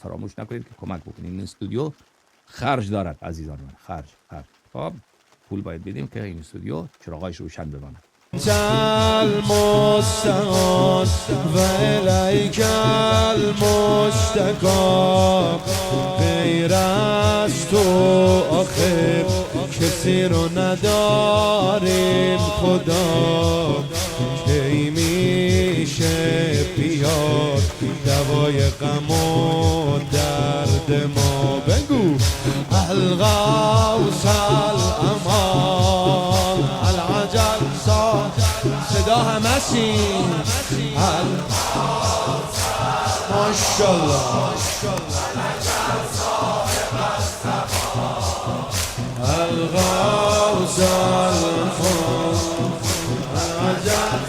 فراموش نکنید که کمک بکنید. این استودیو خرج دارد عزیزان من، خرج. خب پول باید بدیم که این استودیو چراغایش روشن بماند. المستعان و الیک المشتکا، غیر از تو آخر کسی رو نداریم خدا. کی میشه بیاد دوای غم و درد ما؟ بگو الغوث الامان العجل صدا همشین ماشالله الغوث الامان العجل